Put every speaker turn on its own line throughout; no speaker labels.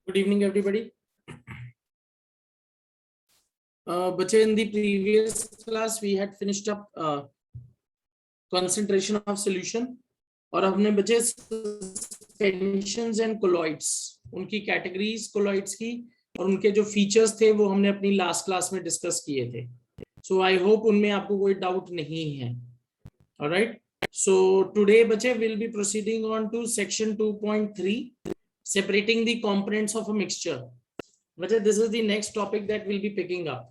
Good evening, everybody. But in the previous class, we had finished up concentration of solution, और हमने बचे suspensions and colloids, उनकी categories colloids की और उनके जो features थे वो हमने अपनी last class में discuss किए थे. So I hope उनमें आपको कोई doubt नहीं है. All right. So today बचे we'll be proceeding on to section 2.3, separating the components of a mixture. बचे this is the next topic that we'll be picking up.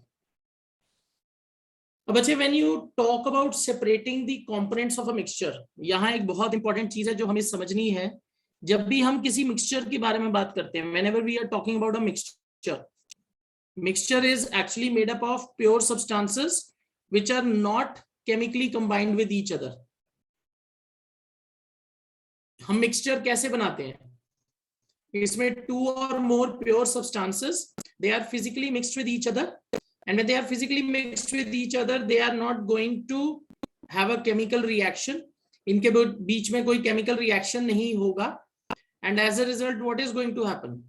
अब बच्चे when you talk about separating the components of a mixture, यहाँ एक बहुत important चीज है जो हमें समझनी है जब भी हम किसी मिक्सचर के बारे में बात करते हैं. whenever we are talking about a mixture is actually made up of pure substances which are not chemically combined with each other. हम मिक्सचर कैसे बनाते हैं? इसमें two or more pure substances, they are physically mixed with each other. And when they are physically mixed with each other, they are not going to have a chemical reaction. इनके बीच में कोई chemical reaction नहीं होगा. And as a result, what is going to happen?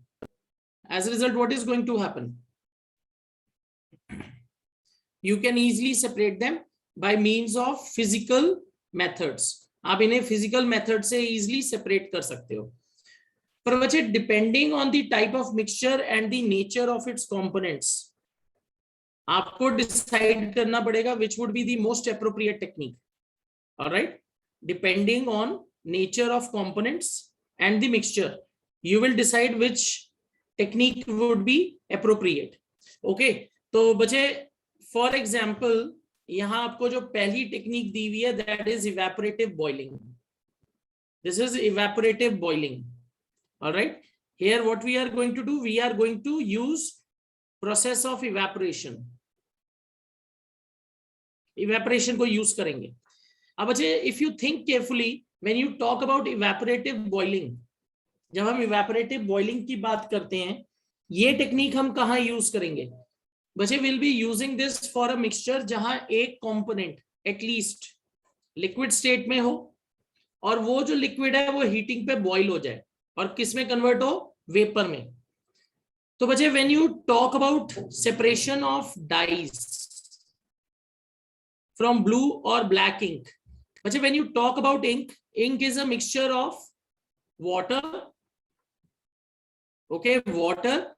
You can easily separate them by means of physical methods. आप इन्हें physical method से easily separate कर सकते हो. पर बच्चे depending on the type of mixture and the nature of its components, आपको decide करना पड़ेगा which would be the most appropriate technique. All right, depending on nature of components and the mixture, you will decide which technique would be appropriate. Okay, तो बच्चे for example यहाँ आपको जो पहली technique दी हुई है that is evaporative boiling. This is evaporative boiling. All right, here what we are going to do, we are going to use process of evaporation को use करेंगे. अब बच्चे if you think carefully when you talk about evaporative boiling, जब हम evaporative boiling की बात करते हैं ये टेक्निक हम कहाँ यूज करेंगे? बच्चे will be using this for a mixture जहां एक कंपोनेंट एटलीस्ट लिक्विड स्टेट में हो और वो जो लिक्विड है वो हीटिंग पे बॉइल हो जाए और किस में कन्वर्ट हो? वेपर में. तो बच्चे when you talk about separation of dyes from blue or black ink, बच्चे when you talk about ink is a mixture of water, okay, water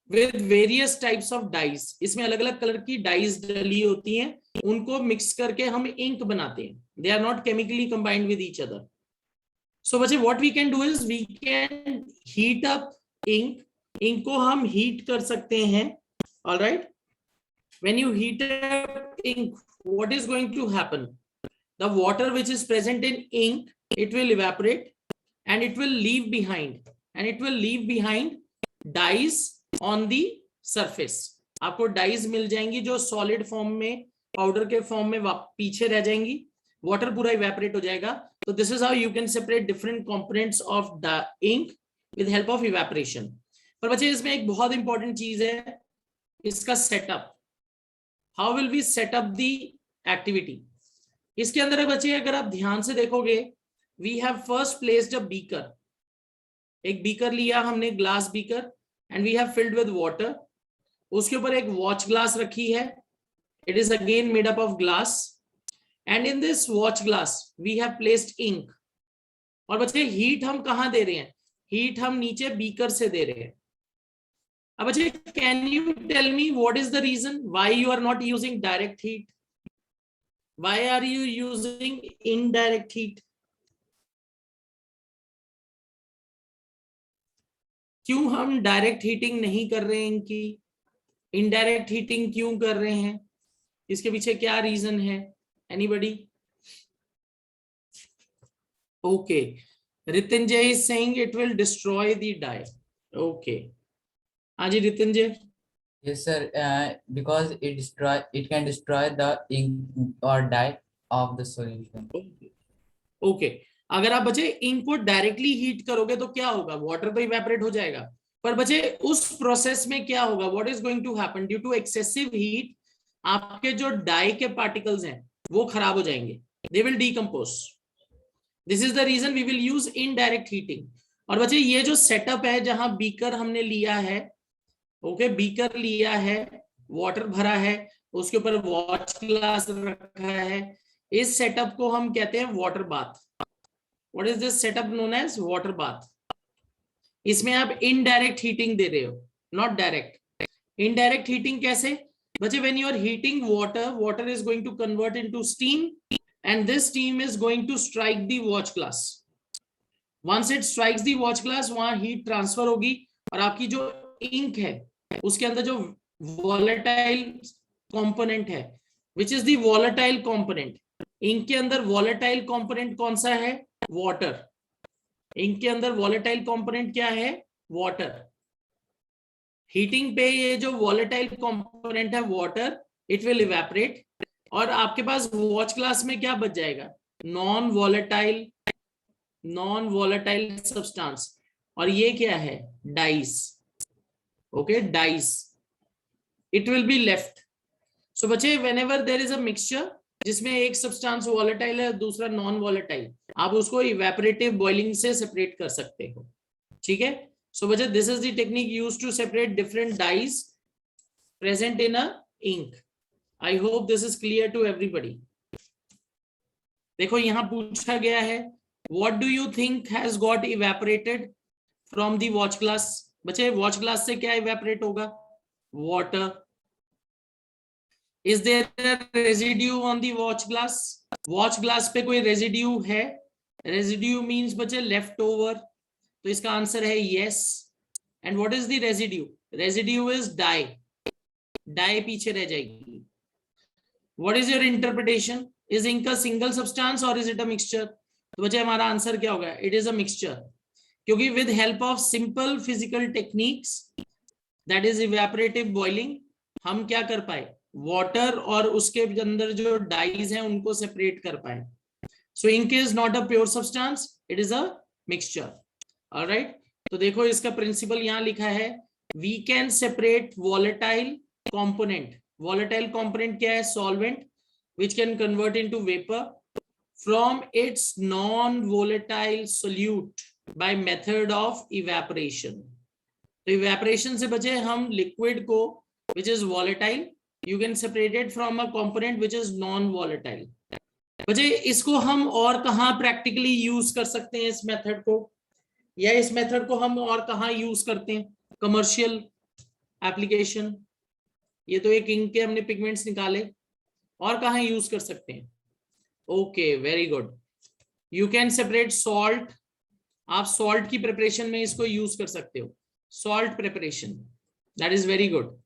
with various types of dyes. इसमें अलग अलग colour की dyes डली होती हैं, उनको mix करके हम इंक बनाते हैं. They are not chemically combined with each other. So बच्चे what we can do is we can heat up ink. इनको हम हीट कर सकते हैं. All right, when you heat up ink, what is going to happen? The water which is present in ink, it will evaporate and it will leave behind dyes on the surface. आपको dyes मिल जाएंगी जो solid form में, powder के form में पीछे रह जाएंगी. Water पूरा evaporate हो जाएगा. तो this is how you can separate different components of the ink with help of evaporation. पर बच्चे इसमें एक बहुत इंपॉर्टेंट चीज है इसका setup. How will we setup the activity? इसके अंदर बच्चे अगर आप ध्यान से देखोगे, we have first placed a beaker. एक बीकर लिया हमने, glass beaker, and we have filled with water. उसके ऊपर एक वॉच ग्लास रखी है. It is again made up of glass and in this watch glass we have placed ink. और बच्चे हीट हम कहाँ दे रहे हैं? हीट हम नीचे बीकर से दे रहे हैं. अब बच्चे can you tell me what is the reason why you are not using direct heat? Why are you using indirect heat? क्यों हम डायरेक्ट हीटिंग नहीं कर रहे हैं इनकी, इनडायरेक्ट हीटिंग क्यों कर रहे हैं? इसके पीछे क्या रीजन है? Anybody? Okay, Ritinjay is saying it will destroy the dye. Okay. Aji Ritinjay.
Yes sir, because it can destroy the ink or dye of the solution.
Okay. अगर आप बच्चे इंक को डायरेक्टली हीट करोगे तो क्या होगा? Water पे evaporate हो जाएगा. पर बच्चे उस प्रोसेस में क्या होगा? What is going to happen? Due to excessive heat आपके जो डाई के पार्टिकल्स हैं वो खराब हो जाएंगे. They will decompose. This is the reason we will use indirect heating. और बच्चे ये जो सेटअप है जहां बीकर हमने लिया है, ओके, बीकर लिया है, वाटर भरा है, उसके ऊपर वॉच ग्लास रखा है, इस सेटअप को हम कहते हैं water bath. What is this setup known as water bath? इसमें आप इनडायरेक्ट हीटिंग दे रहे हो, नॉट डायरेक्ट। इनडायरेक्ट हीटिंग कैसे बच्चे? When you are heating water, water is going to convert into steam and this steam is going to strike the watch glass. Once it strikes the watch glass, वहां heat transfer होगी और आपकी जो ink है उसके अंदर जो volatile component है, which is the volatile component, ink के अंदर वॉलेटाइल कंपोनेंट कौन सा है? वाटर। इंक के अंदर वॉलेटाइल कंपोनेंट क्या है? वाटर। हीटिंग पे ये जो वॉलेटाइल कंपोनेंट है वाटर, इट विल इवेपोरेट और आपके पास वॉच ग्लास में क्या बच जाएगा? Non volatile substance. और ये क्या है? Dyes. Okay, dyes, it will be left. So बच्चे, whenever there is a mixture जिसमें एक सब्सटेंस वॉलेटाइल है, दूसरा नॉन वॉलेटाइल, आप उसको इवेपोरेटिव बॉइलिंग से सेपरेट कर सकते हो। ठीक है? सो बच्चे, this is the technique used to separate different dyes present in a ink. I hope this is clear to everybody. देखो यहां पूछा गया है, what do you think has got evaporated from the watch glass? बच्चे, watch glass से क्या evaporate होगा? Water. Is there a residue on the watch glass? Watch glass पे कोई residue है? Residue means बच्चे left over, तो इसका आंसर है yes. And what is the residue? Residue is dye. Dye पीछे रह जाएगी. What is your interpretation? Is ink a single substance or is it a mixture? तो बच्चे हमारा आंसर क्या होगा? It is a mixture. क्योंकि with help of simple physical techniques, that is evaporative boiling, हम क्या कर पाए? वाटर और उसके अंदर जो डाइज हैं उनको सेपरेट कर पाए। So ink is not a pure substance, it is a mixture. Alright, तो देखो इसका प्रिंसिपल यहां लिखा है, we can separate volatile component. Volatile component क्या है? Solvent which can convert into vapour from its non volatile solute by method of evaporation. तो evaporation से बचे हम लिक्विड को which is volatile, you can separate it from a component which is non volatile। बच्चे, इसको हम और कहाँ प्रैक्टिकली यूज कर सकते हैं इस मेथड को, या इस मेथड को हम और कहाँ यूज करते हैं? कमर्शियल एप्लीकेशन, ये तो एक इंक के हमने पिगमेंट्स निकाले, और कहाँ यूज कर सकते हैं? Okay, very good. You can separate salt, आप सॉल्ट की प्रिपरेशन में इसको यूज कर सकते हो। Salt preparation, that is very good,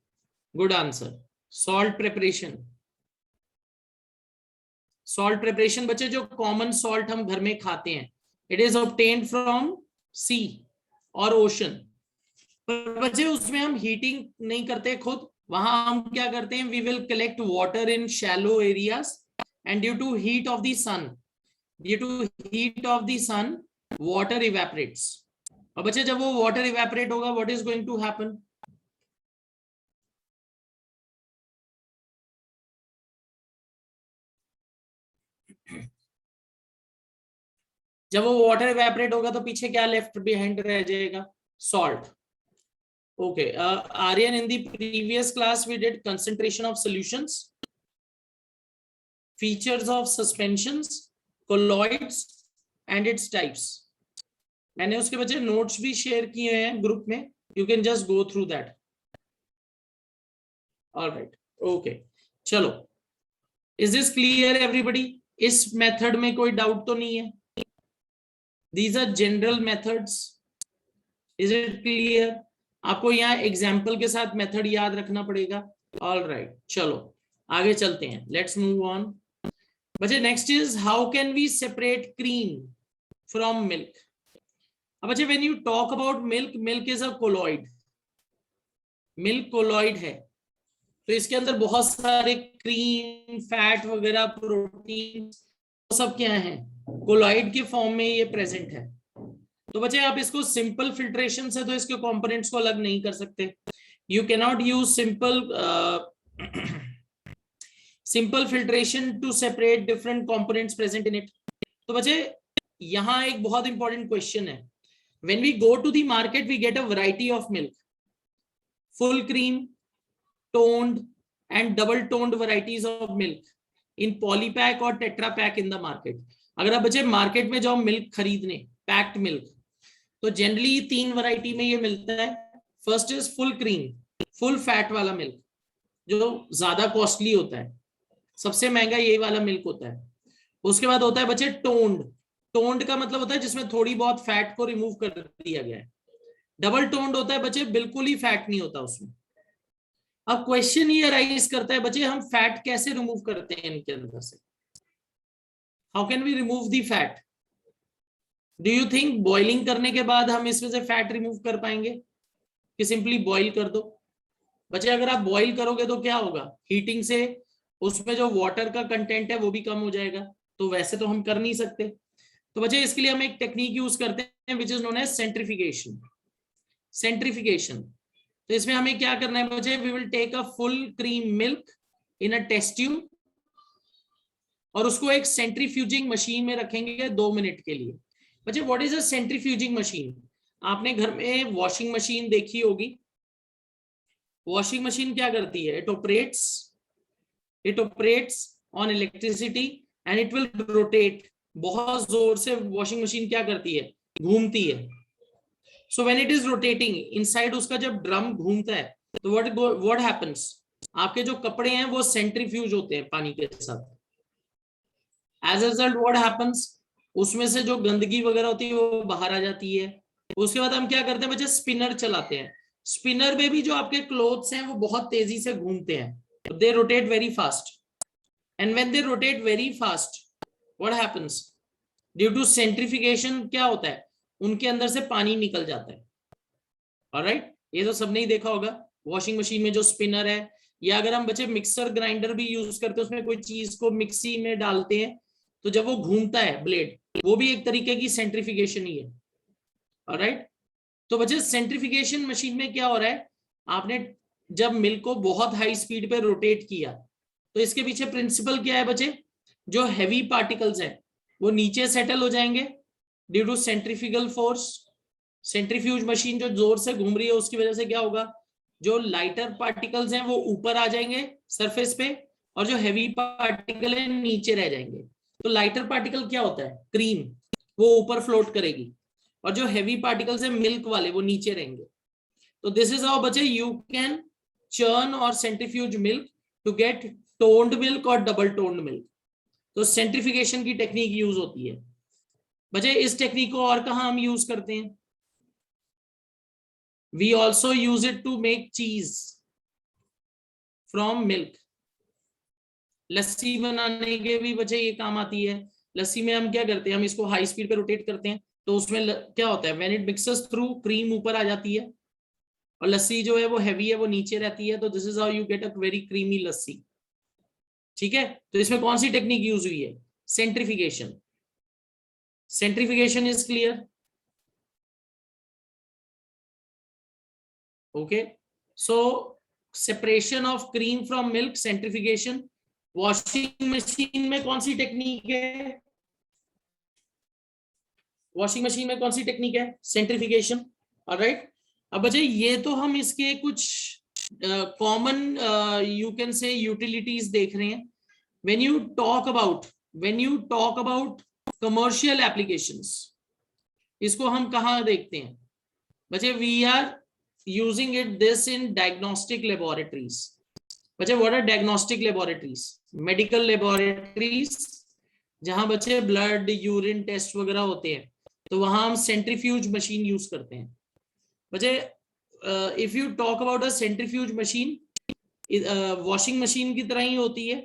good answer. Salt preparation, salt preparation बच्चे जो कॉमन सॉल्ट हम घर में खाते हैं, इट इज ऑब्टेन्ड फ्रॉम सी और ओशन। पर बच्चे उसमें हम हीटिंग नहीं करते खुद, वहां हम क्या करते हैं? We will collect water in shallow areas and due to heat of the sun, water evaporates. और बच्चे जब वो वाटर इवेपोरेट होगा, what is going to happen? जब वो वाटर इवेपोरेट होगा तो पीछे क्या लेफ्ट बिहाइंड रह जाएगा? Salt. Okay, Aryan, in the previous class we did concentration of solutions, features of suspensions, colloids and its types. मैंने उसके बच्चे नोट्स भी शेयर किए हैं ग्रुप में, you can just go through that. Alright, okay, चलो, इज दिस क्लियर एवरीबॉडी? इस method में कोई डाउट तो नहीं है? These are general methods. Is it clear? आपको यहाँ एग्जाम्पल के साथ मेथड याद रखना पड़ेगा। ऑल राइट, चलो आगे चलते हैं, लेट्स मूव ऑन। बच्चे, next is how can we separate cream from milk? अब बच्चे, when you talk about milk, milk is a colloid, milk colloid है, तो इसके अंदर बहुत सारे क्रीम, फैट वगैरह, प्रोटीन, सब क्या है? कोलॉइड के फॉर्म में ये प्रेजेंट है। तो बच्चे आप इसको सिंपल फिल्ट्रेशन से तो इसके कंपोनेंट्स को अलग नहीं कर सकते। You can not use simple filtration to separate different components present in it. तो बच्चे यहाँ एक बहुत इंपॉर्टेंट क्वेश्चन है, When we go to the market, we get a variety of milk, full cream, toned and double toned varieties of milk in polypack और tetra pack in the market. अगर आप बच्चे मार्केट में जाओ milk खरीदने, packed milk, तो generally 3 variety में ये मिलता है. First is full cream, full fat वाला मिल्क, जो ज्यादा कॉस्टली होता है, सबसे महंगा ये वाला मिल्क होता है. उसके बाद होता है बच्चे टोन्ड. टोन्ड का मतलब होता है जिसमें थोड़ी बहुत फैट को रिमूव कर दिया गया है. डबल टोन्ड होता है बच्चे बिल्कुल ही फैट नहीं होता उसमें. अब क्वेश्चन ये राइज करता है बच्चे, हम फैट कैसे रिमूव करते हैं इनके अंदर से? How can we remove the fat? Do you think boiling करने के बाद हम इसमें से फैट रिमूव कर पाएंगे कि सिंपली बॉइल कर दो? बच्चे अगर आप बॉइल करोगे तो क्या होगा, हीटिंग से उसमें जो वाटर का कंटेंट है वो भी कम हो जाएगा. तो वैसे तो हम कर नहीं सकते. तो बच्चे इसके लिए हम एक टेक्निक यूज करते हैं which is known as centrifugation. Centrifugation, तो इसमें हमें क्या करना है बच्चे, we will take a full cream milk in a test tube और उसको एक सेंट्रीफ्यूजिंग मशीन में रखेंगे 2 मिनट के लिए. बच्चे what is a centrifuging machine? आपने घर में वॉशिंग मशीन देखी होगी. वॉशिंग मशीन क्या करती है? It operates on electricity and it will rotate. बहुत जोर से वॉशिंग मशीन क्या करती है? घूमती है. So when it is rotating inside, उसका जब ड्रम घूमता है तो व्हाट हैपेंस, आपके जो कपड़े हैं वो सेंट्रीफ्यूज होते हैं पानी के साथ. As a result what happens, उसमें से जो गंदगी वगैरह होती है वो बाहर आ जाती है. उसके बाद हम क्या करते हैं बच्चे, स्पिनर चलाते हैं. स्पिनर में भी जो आपके क्लोथ्स हैं वो बहुत तेजी से घूमते हैं. They rotate very fast and when they rotate very fast what happens, due to centrifugation क्या होता है, उनके अंदर से पानी निकल जाता है. ऑलराइट, ये तो सबने ही देखा होगा वॉशिंग मशीन में जो स्पिनर है, या अगर हम बच्चे मिक्सर ग्राइंडर भी यूज करते हैं, उसमें कोई चीज को मिक्सी में डालते हैं तो जब वो घूमता है ब्लेड, वो भी एक तरीके की सेंट्रीफिकेशन ही है. ऑलराइट, तो बच्चे सेंट्रीफिकेशन मशीन में क्या हो रहा है, आपने जब मिल्क को बहुत हाई स्पीड पे रोटेट किया तो इसके पीछे प्रिंसिपल क्या है बच्चे, जो हैवी पार्टिकल्स हैं वो नीचे सेटल हो जाएंगे due to centrifugal force. Centrifuge machine जो जोर से घूम रही है उसकी वजह से क्या होगा, जो लाइटर पार्टिकल्स हैं वो ऊपर आ जाएंगे सरफेस पे और जो हैवी पार्टिकल है नीचे रह जाएंगे. तो लाइटर पार्टिकल क्या होता है, क्रीम, वो ऊपर फ्लोट करेगी और जो हैवी पार्टिकल्स है मिल्क वाले वो नीचे रहेंगे. तो दिस इज हाउ बच्चे यू कैन चर्न और centrifuge milk to get toned milk और डबल टोन्ड मिल्क. तो सेंट्रीफिकेशन की टेक्निक यूज होती है बच्चे. इस टेक्निक को और कहां हम यूज करते हैं? We also use it to make cheese from milk. लस्सी बनाने के भी बच्चे ये काम आती है. लस्सी में हम क्या करते हैं, हम इसको हाई स्पीड पे रोटेट करते हैं तो उसमें क्या होता है, when it mixes through, cream ऊपर आ जाती है और लस्सी जो है वो हैवी है, वो नीचे रहती है. तो this is how you get a very creamy lassi. ठीक है, तो इसमें कौन सी टेक्निक यूज हुई है? Centrifugation. Centrifugation is clear? Okay, so separation of cream from milk, centrifugation. Washing machine में कौन सी टेक्निक है? वॉशिंग मशीन में कौन सी टेक्निक है? सेंट्रीफिकेशन. ऑलराइट, अब बच्चे ये तो हम इसके कुछ common you can say utilities देख रहे हैं. When you talk about commercial applications, इसको हम कहाँ देखते हैं बच्चे? We are using it this in diagnostic laboratories. बच्चे what are diagnostic laboratories? Medical laboratories जहां बच्चे ब्लड यूरिन टेस्ट वगैरह होते हैं तो वहां हम सेंट्रीफ्यूज मशीन यूज करते हैं. बच्चे if you talk about a centrifuge machine, washing machine की तरह ही होती है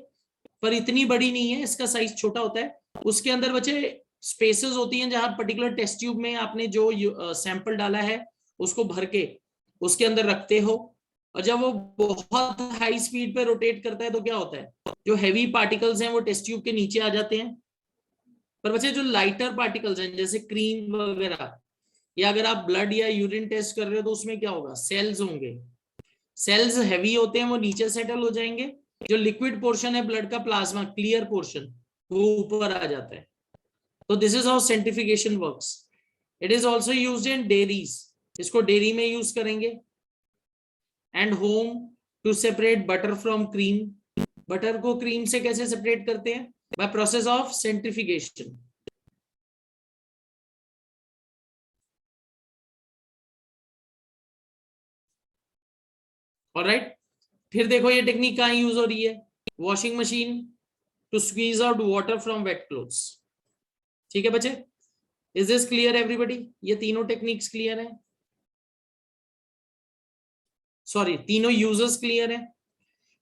पर इतनी बड़ी नहीं है, इसका साइज छोटा होता है. उसके अंदर बच्चे स्पेसेस होती हैं जहां पर्टिकुलर टेस्ट ट्यूब में आपने जो सैंपल डाला है उसको भर के उसके अंदर रखते हो और जब वो बहुत हाई स्पीड पे रोटेट करता है तो क्या होता है, जो हैवी पार्टिकल्स हैं वो टेस्ट ट्यूब के नीचे आ जाते हैं. पर बच्चे जो लाइटर पार्टिकल्स हैं जैसे क्रीम वगैरह, या अगर आप ब्लड या यूरिन टेस्ट कर रहे हो तो उसमें क्या होगा, सेल्स होंगे. सेल्स हैवी होते हैं, वो नीचे सेटल हो जाएंगे. जो लिक्विड पोर्शन है ब्लड का, प्लाज्मा क्लियर पोर्शन, वो ऊपर आ जाता है. तो this is how centrifugation works. It is also use in dairies, इसको डेयरी में यूज करेंगे। And home to separate butter from cream, butter को क्रीम से कैसे सेपरेट करते हैं? By process of centrifugation. Alright, फिर देखो ये टेक्निक कहाँ यूज हो रही है? Washing machine to squeeze out water from wait clothes. ठीक है बच्चे, इज दिस क्लियर एवरीबॉडी? ये तीनों टेक्निक्स क्लियर है? सॉरी, तीनों यूजर्स क्लियर है?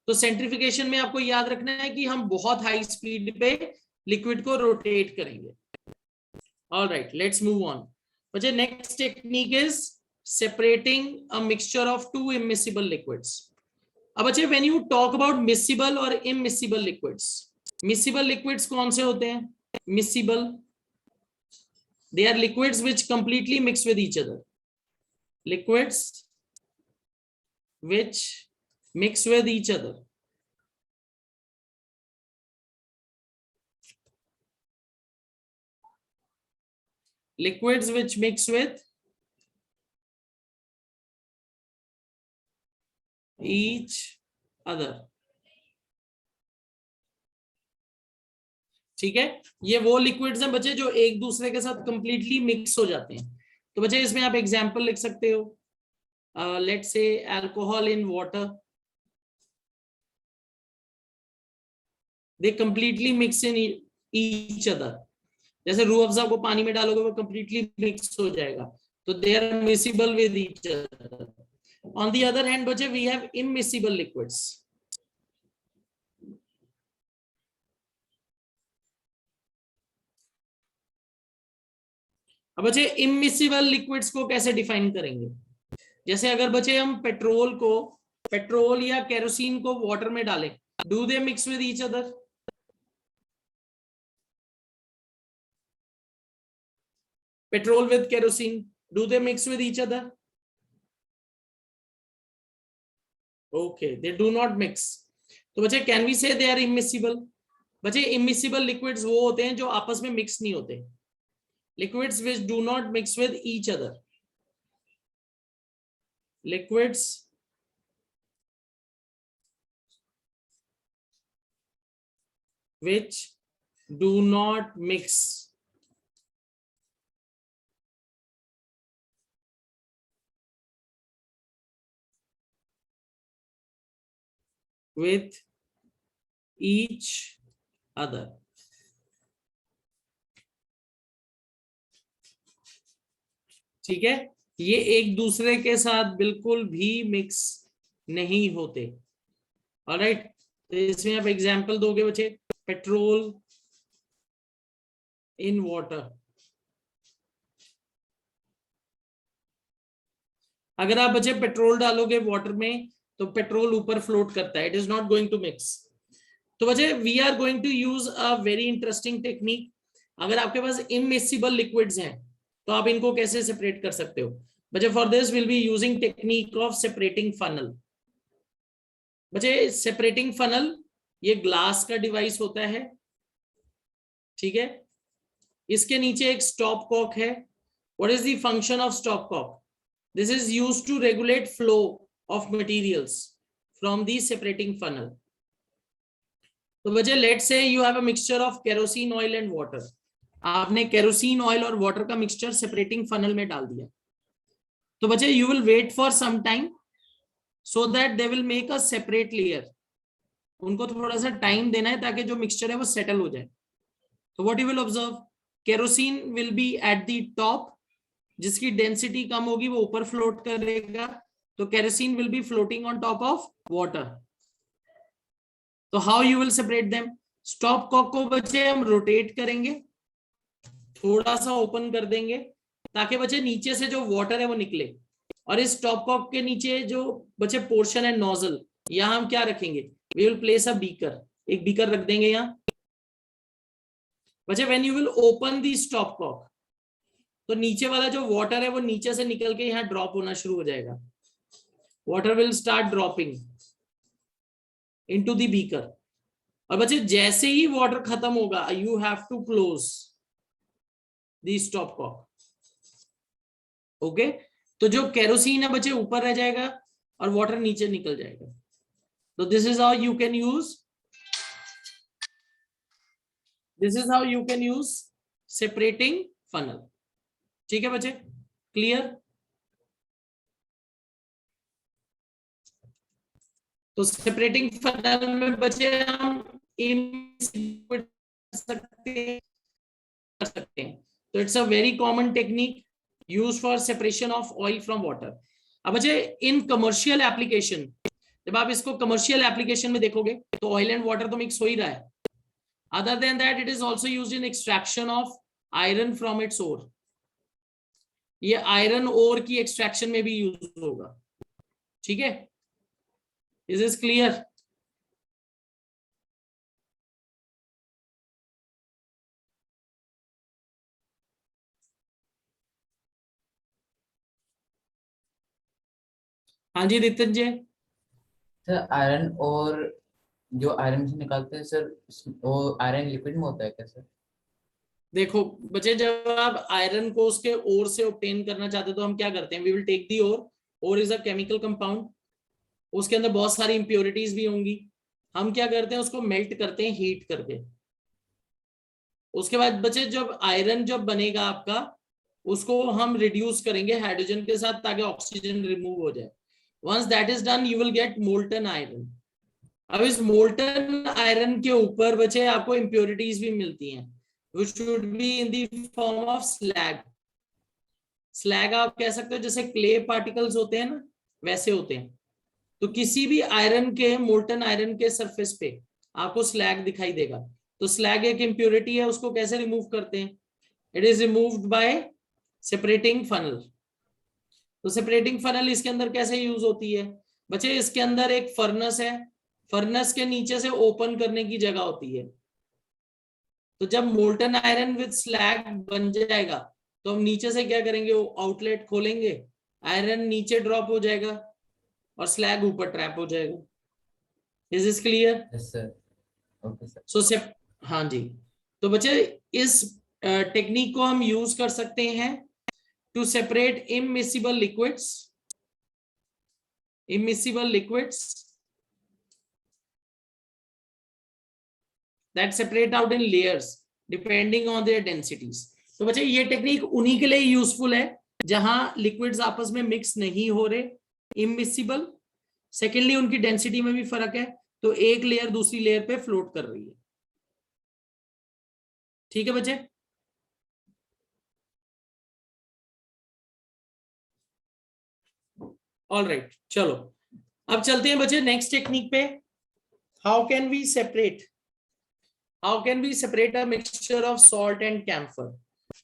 तो सेंट्रिफिकेशन में आपको याद रखना है कि हम बहुत हाई स्पीड पे लिक्विड को रोटेट करेंगे। Alright, let's move on. बच्चे next technique is separating a mixture of two immiscible liquids. अब बच्चे when you talk about miscible और इमिसिबल लिक्विड्स, मिसिबल लिक्विड्स कौन से होते हैं? Miscible, they are liquids which completely mix with each other, liquids which mix with each other. Liquids which mix with each other. ठीक है, ये वो liquids हैं बच्चे जो एक दूसरे के साथ कंप्लीटली मिक्स हो जाते हैं। तो बच्चे इसमें आप एग्जांपल लिख सकते हो, let's say alcohol in water, they completely mix in each other. जैसे रूह अफ़ज़ा को पानी में डालोगे वो कंप्लीटली मिक्स हो जाएगा, तो they are miscible with each other. On the other hand बच्चे वी हैव इमिसिबल लिक्विड्स। अब बच्चे इमिसिबल लिक्विड्स को कैसे डिफाइन करेंगे? जैसे अगर बच्चे हम पेट्रोल या केरोसिन को वाटर में डालें, do they mix with each other? Petrol with kerosene, do they mix with each other? Okay, they do not mix. तो बच्चे कैन वी से दे आर इमिसिबल? बच्चे इमिसिबल लिक्विड्स वो होते हैं जो आपस में मिक्स नहीं होते, liquids which do not mix with each other, liquids which do not mix with each other. ठीक है, ये एक दूसरे के साथ बिल्कुल भी मिक्स नहीं होते। ऑलराइट, तो इसमें आप एग्जांपल दोगे बच्चे, पेट्रोल इन वाटर। अगर आप बच्चे पेट्रोल डालोगे वाटर में तो पेट्रोल ऊपर फ्लोट करता है, it is not going to mix. तो बच्चे we are going to use a very interesting technique. अगर आपके पास इमिसिबल लिक्विड्स हैं तो आप इनको कैसे सेपरेट कर सकते हो? बच्चे for this will be using technique of separating funnel. बच्चे सेपरेटिंग फनल ये ग्लास का डिवाइस होता है, ठीक है, इसके नीचे एक स्टॉप कॉक है। What is the function of stop cock? This is used to regulate flow of materials from the separating funnel. तो बच्चे let's say you have a mixture of kerosene oil and water, आपने kerosene oil और water का mixture separating funnel में डाल दिया। तो बच्चे you will wait for some time so that they will make a separate layer. उनको थोड़ा सा टाइम देना है ताकि जो मिक्सचर है वो सेटल हो जाए। तो what you will observe, kerosene will be at the top, जिसकी डेंसिटी कम होगी वो ऊपर फ्लोट करेगा, तो kerosene will be floating on top of water. तो how you will separate them? Stop cock को बच्चे हम रोटेट करेंगे, थोड़ा सा ओपन कर देंगे ताकि बच्चे नीचे से जो वाटर है वो निकले, और इस टॉप कॉक के नीचे जो बच्चे पोर्शन है नोजल, यहां हम क्या रखेंगे? We will place a beaker, एक बीकर रख देंगे यहां। बच्चे when you will open the stop cock तो नीचे वाला जो वाटर है वो नीचे से निकल के यहाँ ड्रॉप होना शुरू हो जाएगा। Water will start dropping into the beaker, और बच्चे जैसे ही वाटर खत्म होगा you have to close the stop cock. Okay, तो जो केरोसिन है बच्चे ऊपर रह जाएगा और वाटर नीचे निकल जाएगा. तो this is how you can use, this is how you can use separating funnel. ठीक है बच्चे, क्लियर? तो सेपरेटिंग फनल में बच्चे हम कर सकते हैं. तो it's a very common technique use for separation of oil from water. अब बच्चे इन कमर्शियल एप्लीकेशन, जब आप इसको कमर्शियल एप्लीकेशन में देखोगे तो ऑयल एंड वाटर तो मिक्स हो ही रहा है. Other than that it is also used in extraction of iron from its ore. ये आयरन ओर की एक्सट्रैक्शन में भी यूज होगा. ठीक है, इज दिस क्लियर? हाँ जी नितिन जी.
सर आयरन और जो आयरन से निकालते हैं सर, वो आयरन लिक्विड में होता है क्या सर?
देखो बच्चे, जब आप आयरन को उसके ओर से ऑब्टेन करना चाहते हैं तो हम क्या करते हैं, we will take the ore. Ore is a chemical compound, उसके अंदर बहुत सारी इंप्योरिटीज भी होंगी. हम क्या करते हैं, उसको मेल्ट करते हैं हीट करके. उसके बाद बच्चे जब आयरन जब बनेगा आपका, उसको हम रिड्यूस करेंगे हाइड्रोजन के साथ ताकि ऑक्सीजन रिमूव हो जाए. Once that is done you will get molten iron. अब इस मोल्टन आयरन के ऊपर बच्चे आपको इंप्योरिटीज भी मिलती हैं, which should be in the form of slag. Slag आप कह सकते हो जैसे क्ले पार्टिकल्स होते हैं ना, वैसे होते हैं. तो किसी भी आयरन के, मोल्टन आयरन के सरफेस पे आपको स्लैग दिखाई देगा. तो स्लैग एक इंप्योरिटी है, उसको कैसे रिमूव करते हैं? It is removed by separating funnel. तो सेपरेटिंग फनल इसके अंदर कैसे यूज होती है बच्चे? इसके अंदर एक फर्नेस है, फर्नेस के नीचे से ओपन करने की जगह होती है. तो जब मोल्टन आयरन विद स्लैग बन जाएगा तो हम नीचे से क्या करेंगे, वो आउटलेट खोलेंगे, आयरन नीचे ड्रॉप हो जाएगा और स्लैग ऊपर ट्रैप हो जाएगा. Is this clear?
Yes sir. Okay sir.
So say हाँ जी. तो बच्चे इस टेक्निक को हम यूज कर सकते हैं to separate immiscible liquids, immiscible liquids that separate out in layers depending on their densities. तो बच्चे ये टेक्निक उन्हीं के लिए यूजफुल है जहां लिक्विड्स आपस में मिक्स नहीं हो रहे, इमिसिबल. सेकेंडली उनकी डेंसिटी में भी फर्क है, तो एक लेयर दूसरी लेयर पे फ्लोट कर रही है. ठीक है बच्चे? ऑल राइट, चलो अब चलते हैं बच्चे नेक्स्ट टेक्निक पे. How can we separate, how can we separate a mixture of salt and camphor?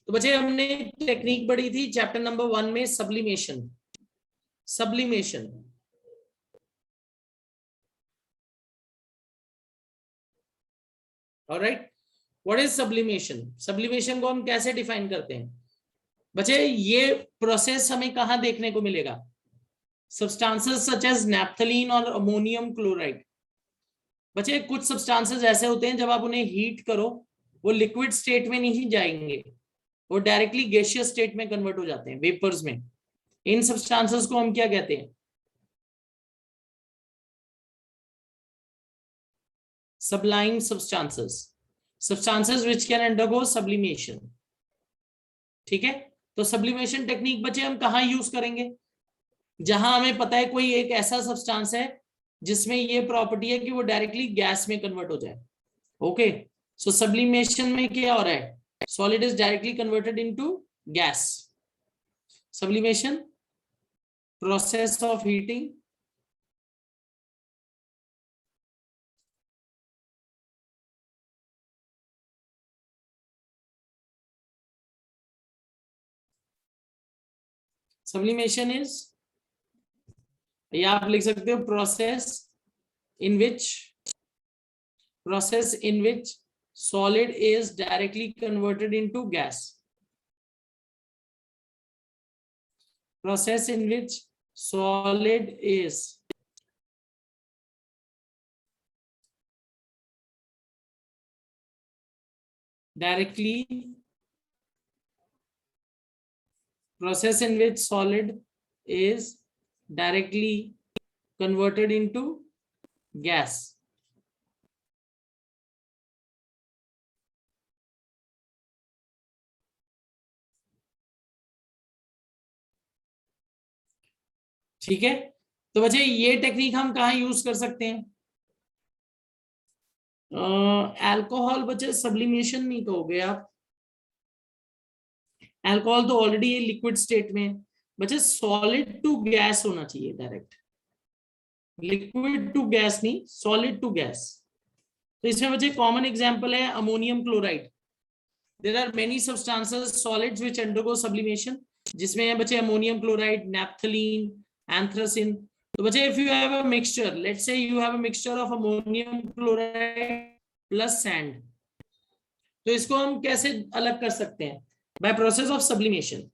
तो बच्चे हमने टेक्निक पढ़ी थी चैप्टर नंबर 1 में, sublimation. Sublimation, alright. What is sublimation? Sublimation को हम कैसे डिफाइन करते हैं बच्चे? ये प्रोसेस हमें कहां देखने को मिलेगा? सब्सटेंसेस सच एज नैप्थलीन और अमोनियम क्लोराइड. बच्चे कुछ सब्सटेंसेस ऐसे होते हैं जब आप उन्हें हीट करो वो लिक्विड स्टेट में नहीं जाएंगे, वो डायरेक्टली गैसियस स्टेट में कन्वर्ट हो जाते हैं, वेपर्स में. इन सब्सटेंसेस को हम क्या कहते हैं? sublime substances, substances which can undergo sublimation. ठीक है, तो सब्लिमेशन टेक्निक बच्चे हम कहाँ यूज करेंगे? जहां हमें पता है कोई एक ऐसा सब्सटेंस है जिसमें ये प्रॉपर्टी है कि वो डायरेक्टली गैस में कन्वर्ट हो जाए. ओके, सो सब्लिमेशन में क्या हो रहा है? Solid is directly converted into gas. Sublimation, process of heating, sublimation is, या आप लिख सकते हो process in which, process in which solid is directly converted into gas. Process in which solid is directly process in which solid is directly converted into gas. ठीक है, तो बच्चे ये टेक्निक हम कहाँ यूज कर सकते हैं? अल्कोहल बच्चे सब्लिमेशन नहीं कहोगे आप, अल्कोहल तो ऑलरेडी ये लिक्विड स्टेट में है। बच्चे सॉलिड टू गैस होना चाहिए डायरेक्ट, लिक्विड टू गैस नहीं, सॉलिड टू गैस। तो इसमें बच्चे कॉमन एग्जांपल है ammonium chloride. There are many substances solids which undergo sublimation, जिसमें है बच्चे अमोनियम क्लोराइड, नैप्थलीन, एंथ्रासिन। तो बच्चे if you have a mixture, let's say you have a mixture of ammonium chloride plus sand, तो इसको हम कैसे अलग कर सकते हैं? By process of sublimation.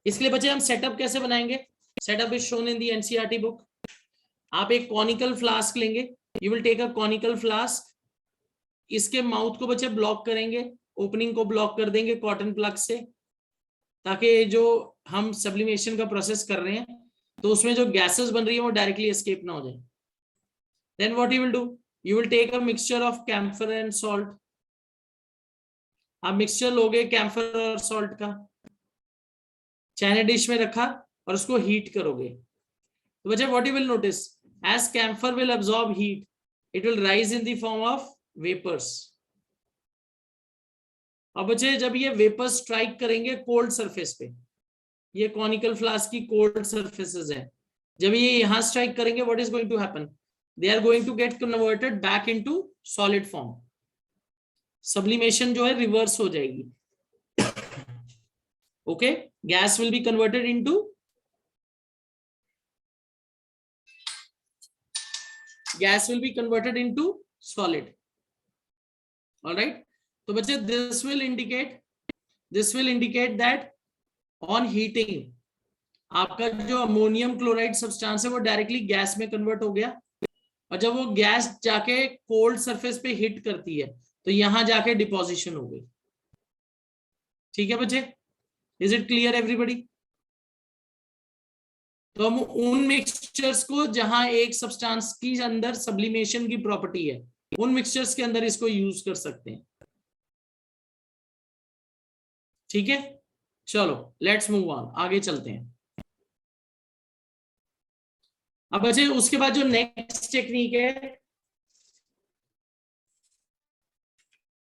इसके लिए बच्चे हम सेटअप कैसे बनाएंगे? Setup is shown in the NCERT book. आप एक कॉनिकल फ्लास्क लेंगे, you will take a conical flask, इसके माउथ को बच्चे ब्लॉक करेंगे, ओपनिंग को ब्लॉक कर देंगे कॉटन प्लग से, ताकि जो हम सब्लिमेशन का प्रोसेस कर रहे हैं तो उसमें जो गैसेस बन रही है वो डायरेक्टली एस्केप ना हो जाए। Then what you will do, you will take a mixture of camphor and salt. आप मिक्सचर लोगे कैम्फर और सॉल्ट का, चाइना डिश में रखा और उसको हीट करोगे। तो बच्चे what you will notice, as camphor will absorb heat, it will rise in the form of vapours. अब बच्चे जब ये वेपर स्ट्राइक करेंगे कोल्ड सरफेस पे, ये कॉनिकल फ्लास्क की कोल्ड सरफेसेस है, जब ये यहां स्ट्राइक करेंगे what is going to happen, they are going to get converted back into solid form. Sublimation जो है रिवर्स हो जाएगी। Okay, gas will be converted into solid. All right, तो बच्चे this will indicate that on heating आपका जो ammonium chloride substance है वो डायरेक्टली गैस में कन्वर्ट हो गया, और जब वो गैस जाके कोल्ड सरफेस पे हिट करती है तो यहां जाके डिपोजिशन हो गई। ठीक है बच्चे, इज इट क्लियर एवरीबॉडी? तो हम उन मिक्सचर्स को जहां एक सब्सटेंस की अंदर सब्लिमेशन की प्रॉपर्टी है, उन मिक्सचर्स के अंदर इसको यूज कर सकते हैं। ठीक है, चलो लेट्स मूव ऑन, आगे चलते हैं। अब बच्चे उसके बाद जो नेक्स्ट टेक्निक है,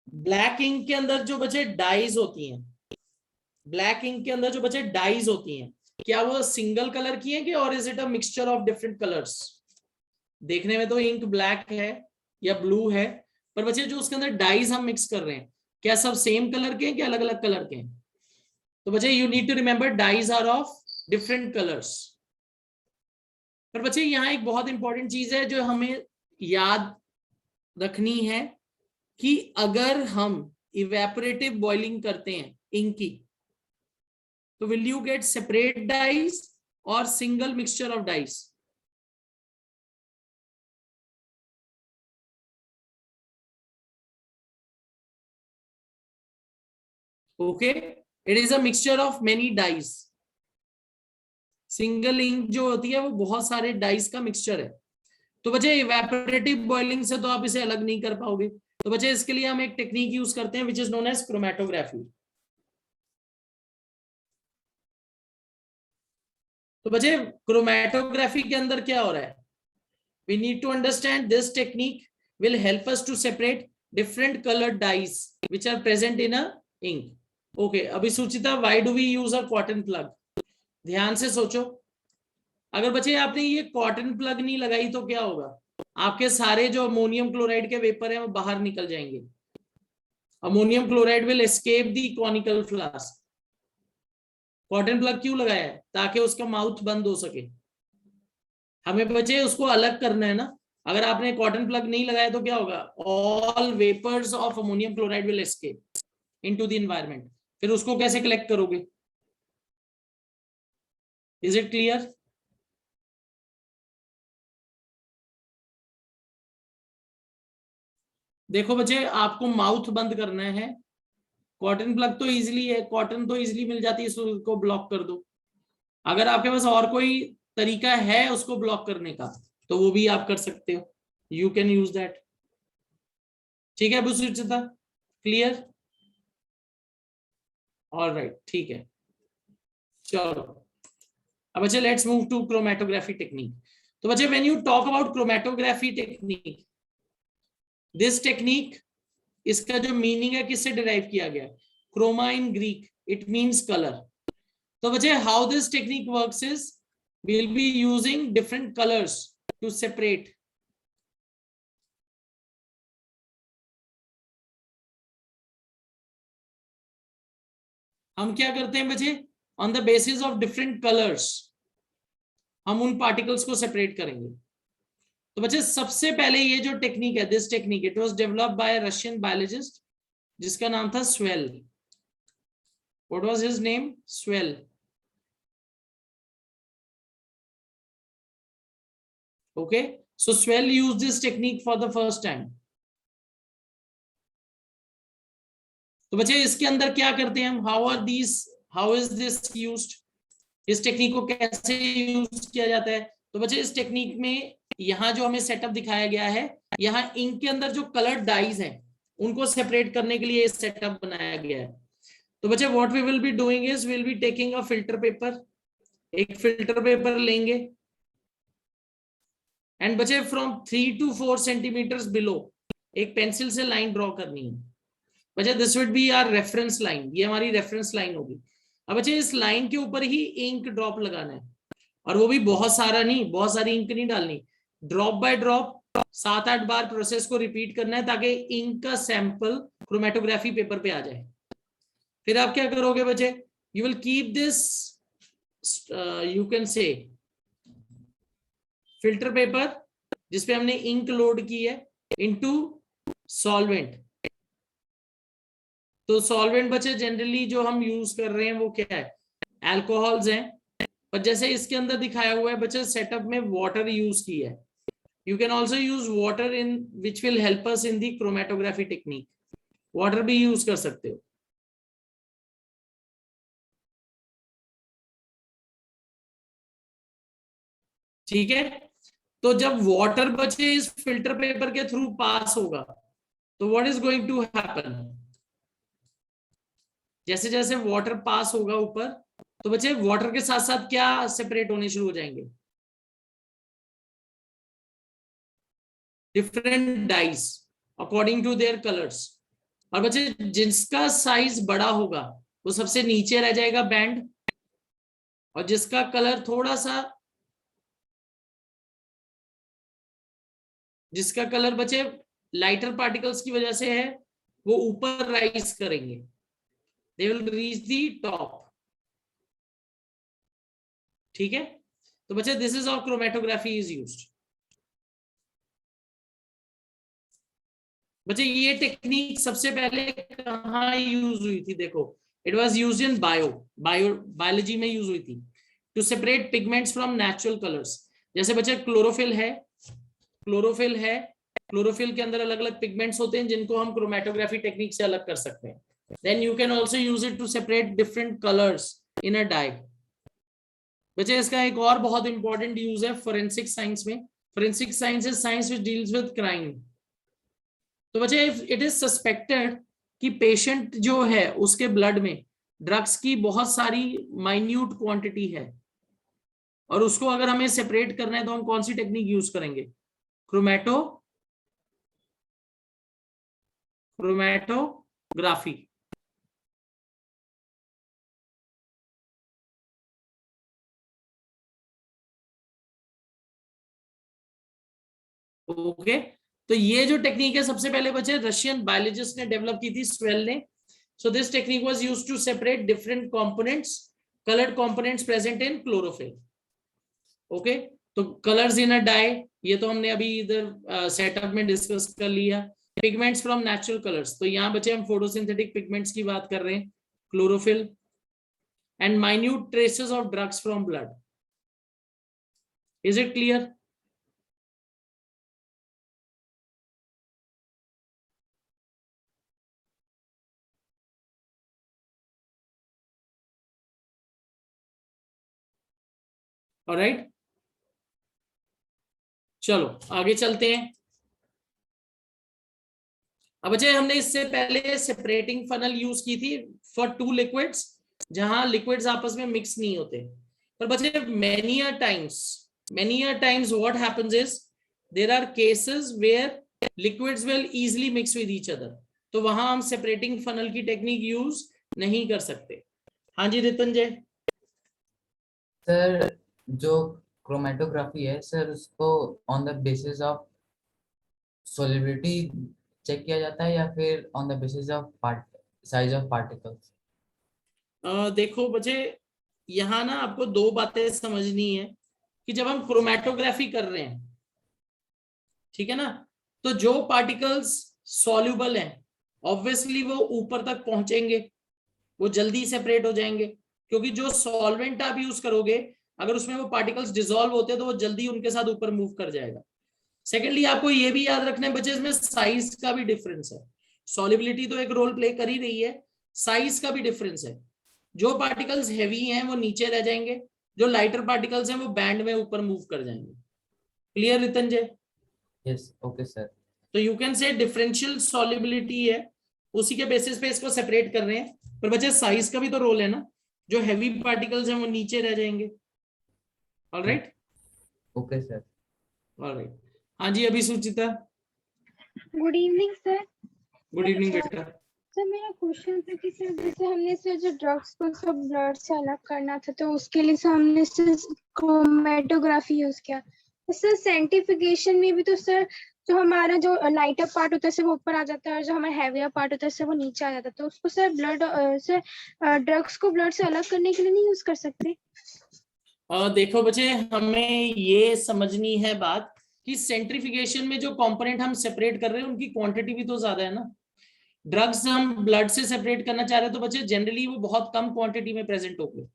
ब्लैक इंक के अंदर जो बच्चे डाइज होती हैं, ब्लैक इंक के अंदर जो बच्चे डाइज होती हैं, क्या वो सिंगल कलर की है कि और is it a mixture of different colours? देखने में तो इंक ब्लैक है या ब्लू है, पर बच्चे जो उसके अंदर डाइज हम मिक्स कर रहे हैं, क्या सब सेम कलर के हैं क्या अलग अलग कलर के हैं? तो बच्चे you need to remember dyes are of different colours. पर बच्चे यहाँ एक बहुत इंपॉर्टेंट चीज है जो हमें याद रखनी है कि अगर हम इवेपोरेटिव बॉइलिंग करते हैं इंक की, तो will you get separate dyes और single mixture of dyes? Okay, it is a mixture of many dyes. Single ink जो होती है वो बहुत सारे डाइज का मिक्सचर है। तो बच्चे इवेपोरेटिव बॉइलिंग से तो आप इसे अलग नहीं कर पाओगे, तो बच्चे इसके लिए हम एक टेक्निक यूज करते हैं which is known as chromatography. तो बच्चे क्रोमेटोग्राफी के अंदर क्या हो रहा है, we need to understand this technique will help us to separate different coloured dyes which are present in a ink. Okay, अभी Suchita, why do we use a cotton plug? ध्यान से सोचो, अगर बच्चे आपने ये कॉटन प्लग नहीं लगाई तो क्या होगा, आपके सारे जो अमोनियम क्लोराइड के वेपर हैं वो बाहर निकल जाएंगे। Ammonium chloride will escape the conical flask. Cotton plug क्यों लगाया है? ताकि उसका माउथ बंद हो सके। हमें बच्चे उसको अलग करना है ना, अगर आपने कॉटन प्लग नहीं लगाया तो क्या होगा, all vapours of ammonium chloride will escape into the environment. फिर उसको कैसे कलेक्ट करोगे? Is it clear? देखो बच्चे, आपको माउथ बंद करना है कॉटन प्लग तो इजीली है, कॉटन तो इजीली मिल जाती है, उसको ब्लॉक कर दो। अगर आपके पास और कोई तरीका है उसको ब्लॉक करने का तो वो भी आप कर सकते हो, यू कैन यूज दैट। ठीक है सुचिता, क्लियर? ऑलराइट, ठीक है, चलो अब बच्चे let's move to chromatography technique. तो बच्चे when you talk about chromatography technique, this technique, इसका जो मीनिंग है किससे डिराइव किया गया? Chroma in Greek it means colour. तो बच्चे how this technique works is we will be using different colours to separate. हम क्या करते हैं बच्चे, on the basis of different colours हम उन पार्टिकल्स को सेपरेट करेंगे। तो बच्चे सबसे पहले ये जो टेक्निक है, this technique, it was developed by Russian biologist जिसका नाम था swell. What was his name? Swell. Okay, so swell used this technique for the first time. तो बच्चे इसके अंदर क्या करते हैं हम, हाउ इज दिस यूज्ड, इस टेक्निक को कैसे यूज किया जाता है? तो बच्चे इस टेक्निक में यहाँ जो हमें सेटअप दिखाया गया है, यहाँ इंक के अंदर जो कलर डाइज हैं उनको सेपरेट करने के लिए सेटअप बनाया गया है। तो बच्चे what we will be doing is we will be taking a filter paper, एक फिल्टर पेपर लेंगे एंड बच्चे फ्रॉम 3 to 4 सेंटीमीटर्स बिलो एक पेंसिल से लाइन ड्रॉ करनी है। बच्चे this would be our reference line, ये हमारी रेफरेंस लाइन होगी। अब बच्चे इस लाइन के ऊपर ही इंक ड्रॉप लगाना है, और वो भी बहुत सारा नहीं, बहुत सारी इंक नहीं डालनी, drop by drop 7-8 bar process को रिपीट करना है ताकि इंक का सैंपल क्रोमेटोग्राफी पेपर पे आ जाए। फिर आप क्या करोगे बच्चे, you will keep this, you can से फिल्टर पेपर जिसपे हमने इंक लोड की है इनटू सॉल्वेंट। तो सॉल्वेंट बच्चे जनरली जो हम यूज कर रहे हैं वो क्या है, अल्कोहल्स हैं, पर जैसे इसके अंदर दिखाया हुआ है बच्चे सेटअप में वाटर यूज की है। You can also use water in which will help us in the chromatography technique, water भी यूज कर सकते हो। ठीक है, तो जब वाटर बचे इस फिल्टर पेपर के थ्रू पास होगा तो what is going to happen, जैसे जैसे वाटर पास होगा ऊपर तो बच्चे वाटर के साथ साथ क्या सेपरेट होने शुरू हो जाएंगे, different dyes according to their colours. और बच्चे जिसका साइज बड़ा होगा वो सबसे नीचे रह जाएगा बैंड, और जिसका कलर थोड़ा सा, जिसका कलर बचे लाइटर पार्टिकल्स की वजह से है वो ऊपर राइज करेंगे, they will reach the top. ठीक है, तो बच्चे this is how chromatography is used. बच्चे ये टेक्निक सबसे पहले कहाँ यूज हुई थी, देखो it was used in biology में यूज हुई थी, to separate pigments from natural colours. जैसे बच्चे क्लोरोफिल है, क्लोरोफिल है, क्लोरोफिल के अंदर अलग अलग पिगमेंट्स होते हैं जिनको हम क्रोमेटोग्राफी टेक्निक से अलग कर सकते हैं। Then you can also use it to separate different colours in a dye. बच्चे इसका एक और बहुत इंपॉर्टेंट यूज है फोरेंसिक साइंस में। Forensic science is science which deals with crime. तो बच्चे इफ इट इज सस्पेक्टेड कि पेशेंट जो है उसके ब्लड में ड्रग्स की बहुत सारी माइन्यूट क्वांटिटी है और उसको अगर हमें सेपरेट करना है तो हम कौन सी टेक्निक यूज करेंगे, क्रोमेटोग्राफी। ओके, तो ये जो टेक्निक है सबसे पहले बच्चे रशियन बायोलॉजिस्ट ने डेवलप की थी, स्वेल ने। So this technique was used to separate different components, coloured components present in chlorophyll. Okay, तो कलर्स इन अ डाई ये तो हमने अभी इधर सेटअप में डिस्कस कर लिया। पिगमेंट्स फ्रॉम नेचुरल कलर्स, तो यहाँ बच्चे हम फोटोसिंथेटिक पिगमेंट्स की बात कर रहे हैं, chlorophyll and minute traces of drugs from blood. Is it clear? Alright, चलो आगे चलते हैं। अब बच्चे हमने इससे पहले सेपरेटिंग फनल यूज की थी फॉर टू लिक्विड्स, जहां लिक्विड्स आपस में मिक्स नहीं होते। पर बच्चे many a times what happens is there are cases where liquids will easily mix with each other, तो वहां हम सेपरेटिंग फनल की टेक्निक यूज नहीं कर सकते। हाँ जी रितंजय।
सर जो क्रोमेटोग्राफी है सर, उसको on the basis of solubility check किया जाता है या फिर on the basis of size of particles?
देखो बच्चे, यहाँ ना आपको दो बातें समझनी है कि जब हम क्रोमेटोग्राफी कर रहे हैं, ठीक है ना, तो जो पार्टिकल्स सॉल्युबल हैं ऑब्वियसली वो ऊपर तक पहुंचेंगे, वो जल्दी सेपरेट हो जाएंगे, क्योंकि जो सॉल्वेंट आप यूज करोगे अगर उसमें वो पार्टिकल्स डिसॉल्व होते हैं तो वो जल्दी उनके साथ ऊपर मूव कर जाएगा। सेकेंडली आपको ये भी याद रखना है बच्चे, इसमें साइज का भी डिफरेंस है। सॉल्युबिलिटी तो एक रोल प्ले कर ही रही है, साइज का भी डिफरेंस है। जो पार्टिकल्स हैवी हैं वो नीचे रह जाएंगे, जो लाइटर पार्टिकल्स हैं वो बैंड में ऊपर मूव कर जाएंगे। Clear Ritanjay?
Yes, okay sir.
तो you can say differential solubility है, उसी के बेसिस पे इसको सेपरेट कर रहे हैं। पर बच्चे साइज का भी तो रोल है ना, जो हैवी पार्टिकल्स हैं वो नीचे रह जाएंगे। Alright,
okay sir.
ऑलराइट। हाँ जी अभी Suchita.
Good evening sir.
Good evening बेटा।
सर मेरा क्वेश्चन था कि सर जैसे हमने सर जो ड्रग्स को सब ब्लड से अलग करना था तो उसके लिए सर हमने सर क्रोमेटोग्राफी यूज किया। तो सर सेंटिफिकेशन में भी तो सर जो हमारा जो लाइटर पार्ट होता है सर वो ऊपर आ जाता है और जो हमारा हैवियर पार्ट होता है सर वो नीचे आ जाता है, तो उसको सर ब्लड सर ड्रग्स को ब्लड से अलग करने के लिए नहीं यूज कर सकते?
देखो बच्चे, हमें ये समझनी है बात कि सेंट्रिफिकेशन में जो कंपोनेंट हम सेपरेट कर रहे हैं उनकी क्वांटिटी भी तो ज्यादा है ना। ड्रग्स हम ब्लड से सेपरेट करना चाह रहे हैं तो बच्चे जनरली वो बहुत कम क्वांटिटी में प्रेजेंट होंगे।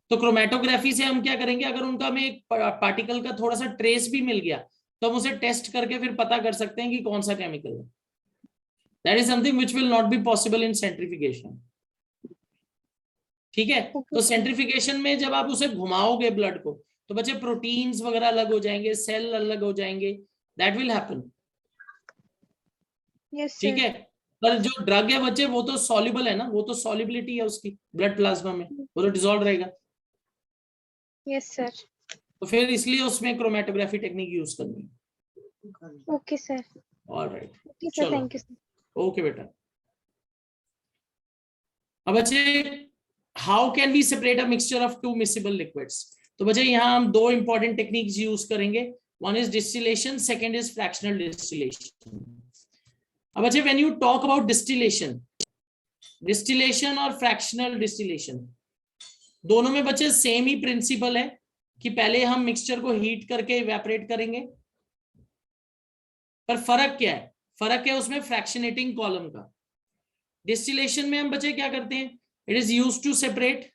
तो क्रोमेटोग्राफी से हम क्या करेंगे, अगर उनका में एक पार्टिकल का थोड़ा सा ट्रेस भी मिल गया तो हम उसे टेस्ट करके फिर पता कर सकते हैं कि कौन सा केमिकल है। That is something which will not be possible in सेंट्रिफिकेशन। ठीक है, तो सेंट्रिफिकेशन में जब आप उसे घुमाओगे ब्लड को तो बच्चे प्रोटीन्स वगैरह अलग हो जाएंगे, सेल अलग हो जाएंगे, दैट विल हैपन। ठीक है, पर जो ड्रग है बच्चे वो तो सॉल्युबल है ना, वो तो सॉल्युबिलिटी है उसकी ब्लड प्लाज्मा में, वो तो डिसॉल्व रहेगा।
Yes sir.
तो फिर इसलिए उसमें क्रोमेटोग्राफी टेक्निक यूज करनी है।
Okay sir.
Alright,
okay sir, thank you sir.
Okay बेटा। अब बच्चे how can we separate a mixture of two miscible liquids? तो बच्चे यहाँ हम दो इंपॉर्टेंट टेक्निक्स यूज करेंगे, one is distillation, second is fractional distillation. अब बच्चे when you talk about distillation और फ्रैक्शनल डिस्टिलेशन, दोनों में बच्चे सेम ही प्रिंसिपल है कि पहले हम मिक्सचर को हीट करके इवेपोरेट करेंगे। पर फर्क क्या है? फर्क है उसमें फ्रैक्शनेटिंग कॉलम का। डिस्टिलेशन में हम बच्चे क्या करते हैं, it is used to separate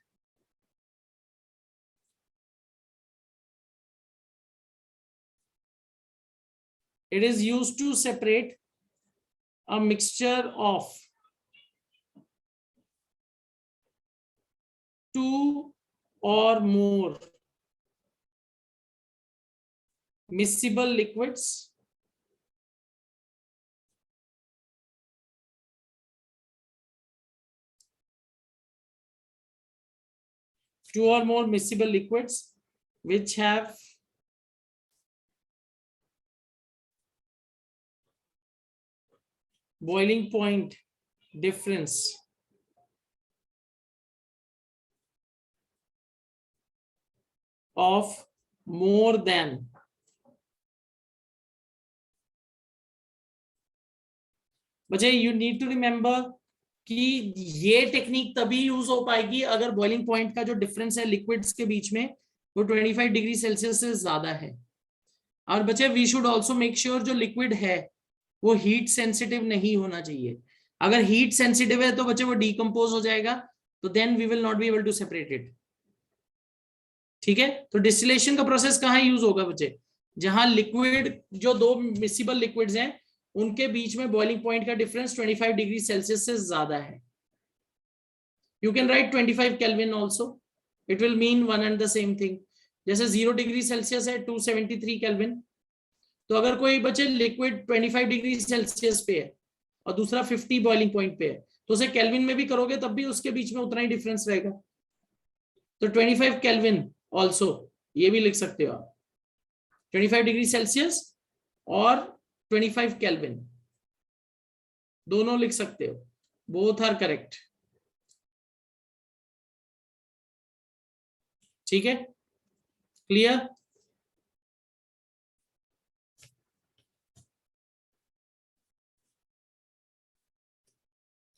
a mixture of two or more miscible liquids which have boiling point difference of more than बच्चे you need to remember कि ये टेक्निक तभी यूज हो पाएगी अगर बॉइलिंग पॉइंट का जो डिफरेंस है लिक्विड्स के बीच में वो 25 डिग्री सेल्सियस से ज्यादा है। और बच्चे we should also make sure जो लिक्विड है वो हीट सेंसिटिव नहीं होना चाहिए। अगर हीट सेंसिटिव है तो बच्चे वो डिकम्पोज हो जाएगा, तो then we will not be able to separate it. ठीक है, तो डिस्टिलेशन का प्रोसेस कहाँ यूज होगा बच्चे? जहां लिक्विड, जो दो मिक्सिबल लिक्विड्स हैं उनके बीच में बॉइलिंग पॉइंट का डिफरेंस 25 डिग्री सेल्सियस से ज्यादा है। You can write 25 kelvin also, it will mean one and the same thing. जैसे 0 डिग्री सेल्सियस है 273 केल्विन, तो अगर कोई बच्चे लिक्विड 25 डिग्री सेल्सियस पे है और दूसरा 50 बॉइलिंग पॉइंट पे है, तो उसे केल्विन में भी करोगे तब भी उसके बीच में उतना ही डिफरेंस रहेगा। तो 25 केल्विन ऑल्सो, ये भी लिख सकते हो आप, 25 डिग्री सेल्सियस और 25 केल्विन दोनों लिख सकते हो, बोथ आर करेक्ट। ठीक है, क्लियर?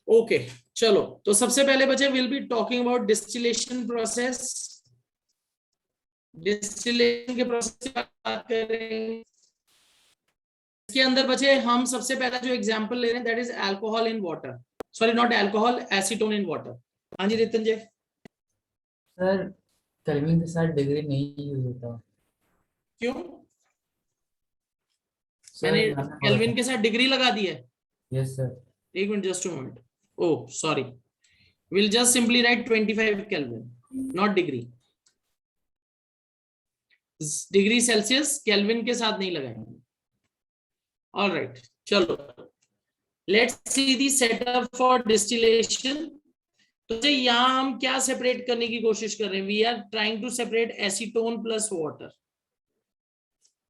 ओके चलो, तो सबसे पहले बच्चे will be talking about distillation process. Distillation के प्रोसेस की बात करेंगे। इसके अंदर बच्चे हम सबसे पहला जो एग्जांपल ले रहे हैं that is alcohol in water, sorry not alcohol, acetone in water. हाँ जी रितन जी।
सर केल्विन के साथ डिग्री नहीं यूज होता।
क्यों?
सर
मैंने
यहाँ पे
केल्विन के साथ डिग्री लगा दी है।
Yes sir.
एक minute, just a minute. Oh sorry, will just simply write 25 kelvin, not degree. Degree Celsius kelvin के साथ नहीं लगाएंगे। ऑल राइट, चलो let's see the setup for distillation. तो यहां हम क्या सेपरेट करने की कोशिश कर रहे हैं? We are trying to separate acetone plus water,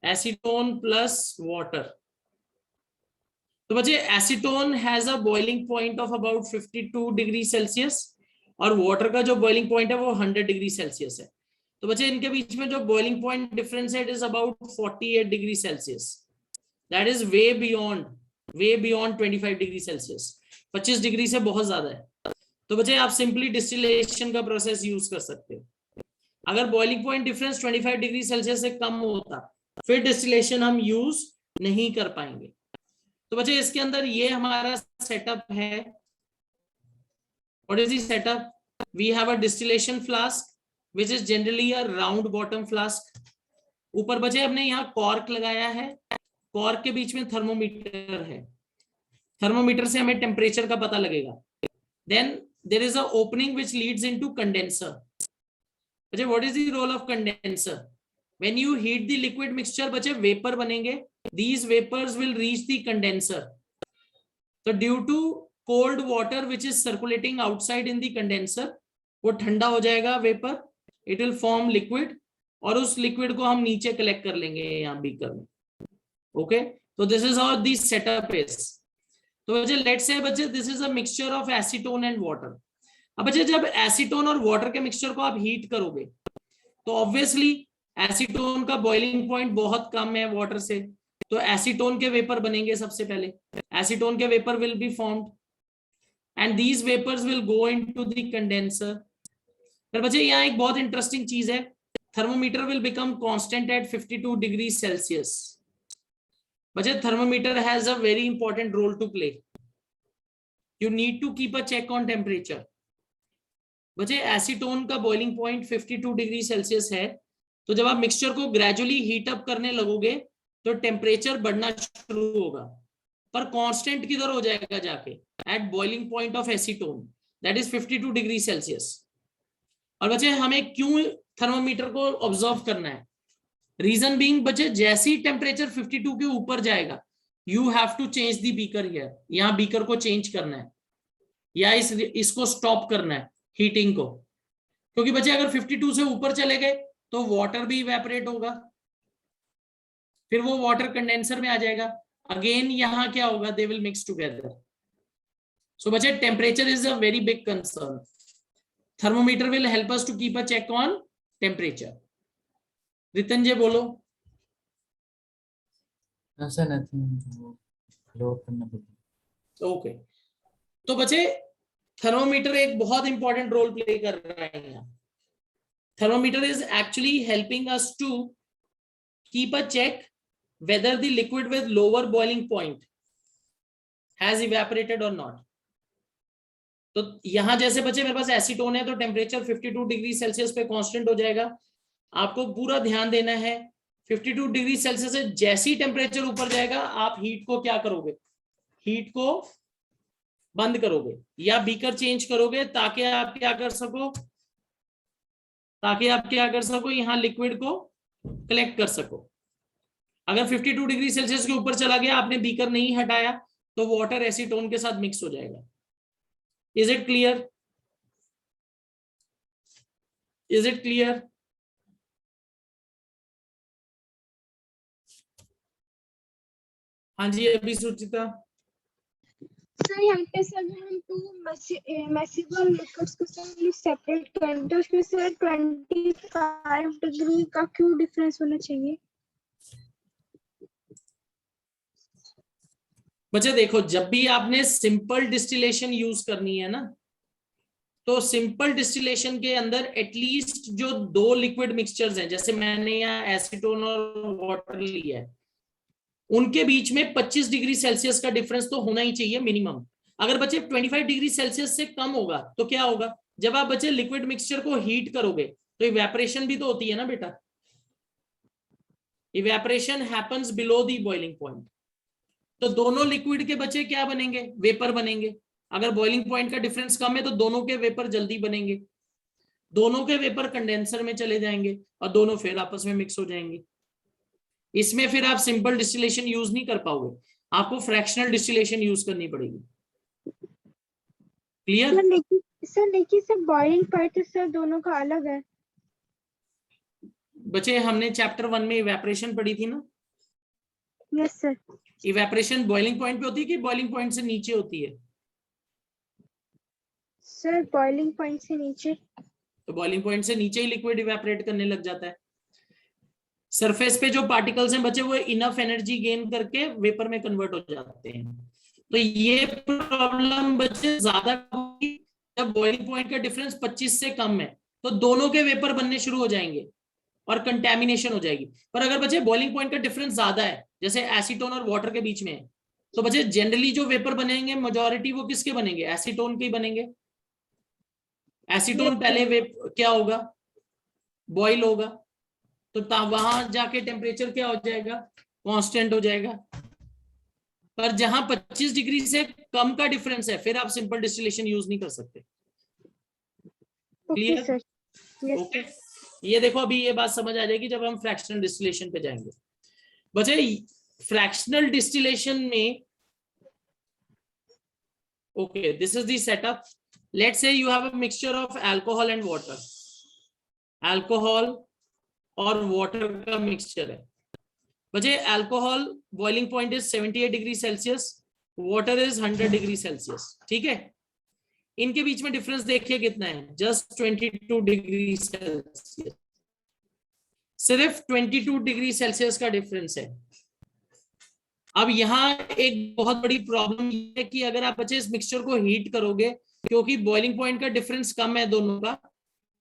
acetone plus water. तो बच्चे acetone has a boiling point of about 52 degree Celsius और वाटर का जो बॉइलिंग पॉइंट है वो 100 डिग्री सेल्सियस है। तो बच्चे इनके बीच में जो बॉइलिंग पॉइंट डिफरेंस है it is about 48 degree Celsius, that is way beyond 25 degree Celsius, 25 degree से बहुत ज्यादा है। तो बच्चे आप सिंपली डिस्टिलेशन का प्रोसेस यूज कर सकते हो। अगर boiling point difference 25 degree Celsius से कम होता फिर डिस्टिलेशन हम यूज नहीं कर पाएंगे। तो बच्चे इसके अंदर ये हमारा सेटअप है। What is the setup? We have a distillation flask which is generally a round bottom flask. ऊपर बच्चे हमने यहाँ कॉर्क लगाया है, कॉर्क के बीच में थर्मोमीटर है, थर्मोमीटर से हमें टेम्परेचर का पता लगेगा। Then there is a opening which leads into condenser. बच्चे what is the role of condenser? When you heat the liquid mixture बच्चे वेपर बनेंगे, these vapors will reach the condenser. So due to cold water which is circulating outside in the condenser, वो ठंडा हो जाएगा vapour, it will form liquid और उस liquid को हम नीचे कलेक्ट कर लेंगे यहाँ बीकर में। ओके, तो this is how this setup is. तो बच्चे लेट्स से बच्चे this is a mixture of acetone and water. अब बच्चे जब एसीटोन और वाटर के मिक्सचर को आप हीट करोगे तो ऑब्वियसली एसीटोन का बॉइलिंग पॉइंट बहुत कम है वाटर से, तो एसीटोन के वेपर बनेंगे सबसे पहले। एसीटोन के vapour will be formed and these vapours will go into the condenser. पर बच्चे यहाँ एक बहुत इंटरेस्टिंग चीज है, thermometer will become constant at 52 degree Celsius. बच्चे thermometer has a very important role to play, you need to keep a check on temperature. बच्चे acetone का बॉइलिंग पॉइंट 52 डिग्री सेल्सियस है, तो जब आप मिक्सचर को ग्रेजुअली हीट अप करने लगोगे तो टेम्परेचर बढ़ना शुरू होगा, पर कांस्टेंट किधर हो जाएगा जाके? At boiling point of acetone that is 52 degree Celsius. और बच्चे हमें क्यों थर्मोमीटर को ऑब्जर्व करना है? रीजन बीइंग बच्चे जैसे ही टेम्परेचर 52 के ऊपर जाएगा you have to change the beaker here, यहाँ बीकर को चेंज करना है या इसको स्टॉप करना है हीटिंग को, क्योंकि बच्चे अगर 52 से ऊपर चले गए तो वाटर भी इवेपोरेट होगा, फिर वो वाटर कंडेंसर में आ जाएगा, अगेन यहाँ क्या होगा? They will mix together. So बच्चे temperature is a very big concern, thermometer will help us to keep a check on temperature. Ritan ji बोलो।
सर नथिंग, लो करना पड़ेगा।
ओके, तो बच्चे थर्मोमीटर एक बहुत इंपॉर्टेंट रोल प्ले कर रहा है यहाँ। Thermometer is actually helping us to keep a check whether the liquid with lower boiling point has evaporated or not. तो यहां जैसे बच्चे मेरे पास एसीटोन है तो टेम्परेचर 52 डिग्री सेल्सियस पे कांस्टेंट हो जाएगा। आपको पूरा ध्यान देना है 52 डिग्री सेल्सियस से जैसे ही टेम्परेचर ऊपर जाएगा आप हीट को क्या करोगे? हीट को बंद करोगे या बीकर चेंज करोगे ताकि आप क्या कर सको? ताकि आप क्या कर सको, यहाँ लिक्विड को कलेक्ट कर सको। अगर 52 डिग्री सेल्सियस के ऊपर चला गया, आपने बीकर नहीं हटाया, तो वाटर एसीटोन के साथ मिक्स हो जाएगा। Is it clear? Is it clear? हाँ जी, अभी सुचिता।
सर यहाँ पे सर हम टू मैसिबल लिक्विड्स को सर सेपरेट करें तो उसमें सर 25 डिग्री का क्यों डिफरेंस होना चाहिए?
बच्चे देखो, जब भी आपने सिंपल डिस्टिलेशन यूज करनी है ना, तो सिंपल डिस्टिलेशन के अंदर एटलीस्ट जो दो लिक्विड मिक्सचर्स हैं, जैसे मैंने यहाँ एसीटोन और वाटर लिया है, उनके बीच में 25 डिग्री सेल्सियस का डिफरेंस तो होना ही चाहिए मिनिमम। अगर बच्चे 25 डिग्री सेल्सियस से कम होगा तो क्या होगा, जब आप बच्चे लिक्विड मिक्सचर को हीट करोगे तो इवेपोरेशन भी तो होती है ना बेटा। Evaporation happens below the boiling point, तो दोनों लिक्विड के बच्चे क्या बनेंगे, वेपर बनेंगे। अगर बॉइलिंग पॉइंट का डिफरेंस कम है तो दोनों के वेपर जल्दी बनेंगे, दोनों के वेपर कंडेंसर में चले जाएंगे और दोनों फिर आपस में मिक्स हो जाएंगे। इसमें फिर आप सिंपल डिस्टिलेशन यूज नहीं कर पाओगे, आपको फ्रैक्शनल डिस्टिलेशन यूज करनी पड़ेगी। Clear?
Sir boiling point sir दोनों का अलग है।
बच्चे हमने चैप्टर 1 में इवेपोरेशन पढ़ी थी ना।
Yes sir.
Evaporation boiling point पे होती है कि बॉइलिंग पॉइंट से नीचे होती है?
सर बॉइलिंग पॉइंट से नीचे।
तो बॉइलिंग पॉइंट से नीचे ही लिक्विड इवेपोरेट करने लग जाता है। सरफेस पे जो पार्टिकल्स हैं बच्चे, वो इनफ एनर्जी गेन करके वेपर में कन्वर्ट हो जाते हैं। तो ये प्रॉब्लम बच्चे ज्यादा होगी जब बॉइलिंग पॉइंट का डिफरेंस 25 से कम है, तो दोनों के वेपर बनने शुरू हो जाएंगे और कंटेमिनेशन हो जाएगी। पर अगर बच्चे बॉइलिंग पॉइंट का डिफरेंस ज्यादा है, जैसे एसीटोन और वाटर के बीच में है, तो बच्चे जनरली जो वेपर बनेंगे मेजॉरिटी वो किसके बनेंगे, एसीटोन के ही बनेंगे। एसीटोन पहले क्या होगा, बॉइल होगा, तो वहां जाके टेम्परेचर क्या हो जाएगा, कांस्टेंट हो जाएगा। पर जहां 25 डिग्री से कम का डिफरेंस है, फिर आप सिंपल डिस्टिलेशन यूज नहीं कर सकते। क्लियर? ओके, ये देखो अभी ये बात समझ आ जाएगी जब हम फ्रैक्शनल डिस्टिलेशन पे जाएंगे। बच्चे फ्रैक्शनल डिस्टिलेशन में, okay this is the setup. Let's say you have a mixture of alcohol and water. Alcohol और वाटर का मिक्सचर है। बच्चे alcohol boiling point is 78 degree Celsius, water is 100 degree Celsius. ठीक है, इनके बीच में डिफरेंस देखिए कितना है, जस्ट 22 डिग्री सेल्सियस। सिर्फ 22 डिग्री सेल्सियस का डिफरेंस है। अब यहाँ एक बहुत बड़ी प्रॉब्लम ये है कि अगर आप बच्चे इस मिक्सचर को हीट करोगे, क्योंकि बॉइलिंग पॉइंट का डिफरेंस कम है दोनों का,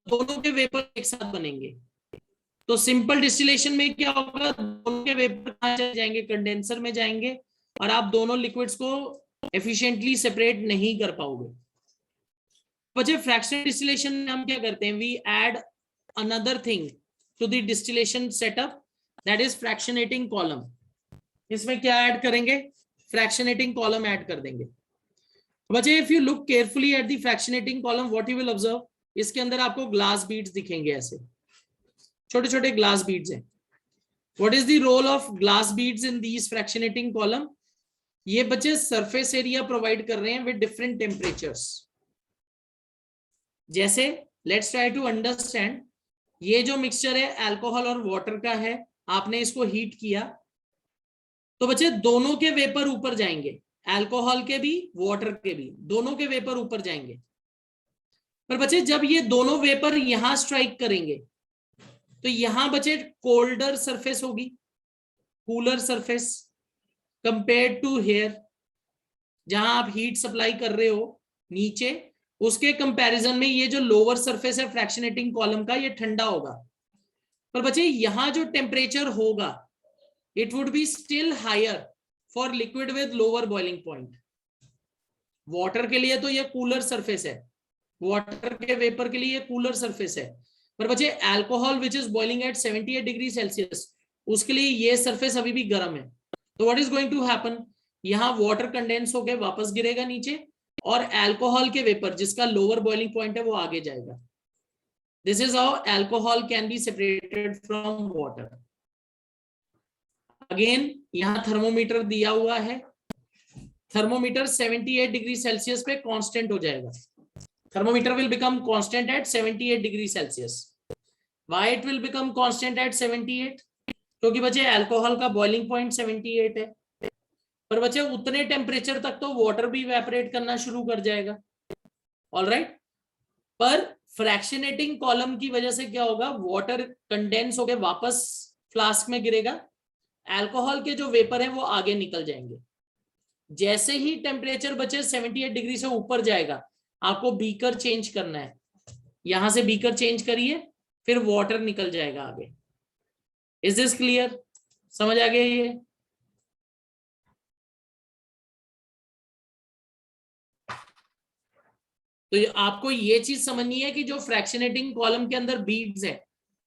दोनों के वेपर एक साथ बनेंगे। तो सिंपल डिस्टिलेशन में क्या होगा, दोनों के वेपर कहां चले जाएंगे, कंडेंसर में जाएंगे, और आप दोनों लिक्विड्स को एफिशिएंटली सेपरेट नहीं कर पाओगे। बच्चे फ्रैक्शनल डिस्टिलेशन में हम क्या करते हैं, we add another thing to the distillation setup, that is fractionating column. इसमें क्या ऐड करेंगे, फ्रैक्शनेटिंग कॉलम ऐड कर देंगे। बच्चे if you look carefully at the fractionating column, what you will observe, इसके अंदर आपको ग्लास बीड्स दिखेंगे, ऐसे छोटे छोटे ग्लास बीड्स हैं। What is the role of glass beads in these fractionating column? ये बच्चे सरफेस एरिया प्रोवाइड कर रहे हैं विद डिफरेंट टेम्परेचर्स। जैसे लेट्स ट्राई टू अंडरस्टैंड, ये जो मिक्सचर है अल्कोहल और वाटर का है, आपने इसको हीट किया, तो बच्चे दोनों के वेपर ऊपर जाएंगे, अल्कोहल के भी वाटर के भी, दोनों के वेपर ऊपर जाएंगे। पर बच्चे जब ये दोनों वेपर यहां स्ट्राइक करेंगे, तो यहां बच्चे कोल्डर सरफेस होगी, cooler surface compare to here, जहां आप हीट सप्लाई कर रहे हो नीचे, उसके कंपैरिजन में ये जो लोअर सरफेस है फ्रैक्शनेटिंग कॉलम का, ये ठंडा होगा। पर बच्चे यहां जो टेम्परेचर होगा, it would be still higher for liquid with lower boiling point. Water के लिए तो ये कूलर सरफेस है, वाटर के वेपर के लिए कूलर सरफेस है। पर बच्चे alcohol which is boiling at 78 degree Celsius, उसके लिए ये सरफेस अभी भी गर्म है। तो what is going to happen, यहाँ वाटर कंडेंस होकर वापस गिरेगा नीचे, और अल्कोहल के वेपर जिसका लोअर बॉइलिंग पॉइंट है वो आगे जाएगा। This is how alcohol can be separated from water. Again, यहाँ थर्मोमीटर दिया हुआ है, थर्मोमीटर 78 डिग्री सेल्सियस पे कांस्टेंट हो जाएगा. Thermometer will become constant at 78 degree Celsius. Why it will become constant at 78? क्योंकि बच्चे अल्कोहल का बॉइलिंग पॉइंट 78 है, पर बच्चे उतने टेम्परेचर तक तो वाटर भी इवेपोरेट करना शुरू कर जाएगा. ऑलराइट, पर फ्रैक्शनेटिंग कॉलम की वजह से क्या होगा, वाटर कंडेंस होकर वापस फ्लास्क में गिरेगा, अल्कोहल के जो वेपर है वो आगे निकल जाएंगे. जैसे ही टेम्परेचर बच्चे 78 डिग्री से ऊपर जाएगा, आपको बीकर चेंज करना है. यहां से बीकर चेंज करिए, फिर वाटर निकल जाएगा आगे. Is this clear? समझ आ गया ये? तो आपको ये चीज समझनी है कि जो फ्रैक्शनेटिंग कॉलम के अंदर बीड्स है,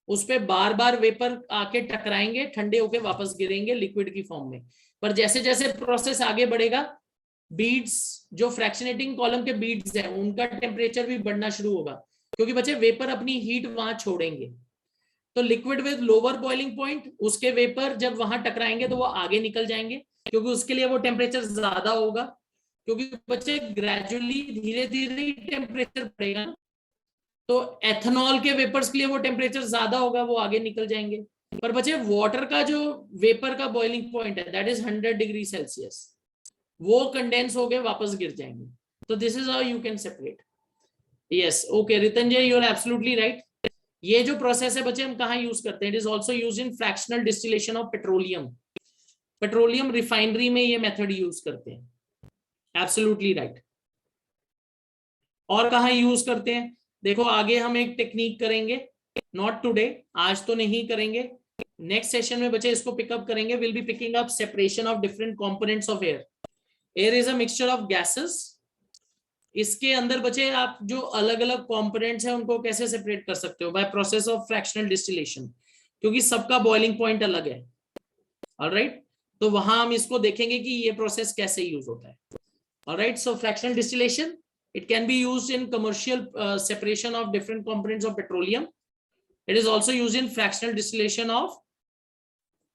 उस पे बार बार वेपर आके टकराएंगे, ठंडे होके वापस गिरेंगे लिक्विड की फॉर्म में. पर जैसे जैसे प्रोसेस आगे बढ़ेगा, बीड्स, जो फ्रैक्शनेटिंग कॉलम के बीड्स हैं, उनका टेम्परेचर भी बढ़ना शुरू होगा, क्योंकि बच्चे वेपर अपनी हीट वहां छोड़ेंगे. तो liquid with lower boiling point, उसके वेपर जब वहां टकराएंगे तो वो आगे निकल जाएंगे, क्योंकि उसके लिए वो टेम्परेचर ज्यादा होगा. क्योंकि बच्चे ग्रेजुअली धीरे धीरे टेम्परेचर बढ़ेगा, तो एथेनॉल के वेपर्स के लिए वो टेम्परेचर ज्यादा होगा, वो आगे निकल जाएंगे. पर बच्चे वाटर का जो वेपर का बॉइलिंग पॉइंट है, दैट इज 100 डिग्री सेल्सियस, वो कंडेंस हो गए वापस गिर जाएंगे. तो this is how you can separate. Yes, okay Ritanjay, you are absolutely right. ये जो प्रोसेस है बच्चे हम कहाँ यूज करते हैं? It is also use in fractional distillation of petroleum. Petroleum refinery में ये मेथड यूज करते हैं. Absolutely right. और कहाँ यूज करते हैं? देखो आगे हम एक टेक्निक करेंगे, नॉट टुडे, आज तो नहीं करेंगे, नेक्स्ट सेशन में बच्चे इसको पिकअप करेंगे. Will be picking up separation of different components of air. Air is a mixture of gases. इसके अंदर बच्चे आप जो अलग अलग कंपोनेंट्स हैं उनको कैसे सेपरेट कर सकते हो? Bye process of fractional distillation, क्योंकि सबका बॉइलिंग पॉइंट अलग है. ऑलराइट, तो वहां हम इसको देखेंगे कि ये प्रोसेस कैसे यूज होता है. Alright, so fractional distillation, it can be used in commercial separation of different components of petroleum. It is also used in fractional distillation of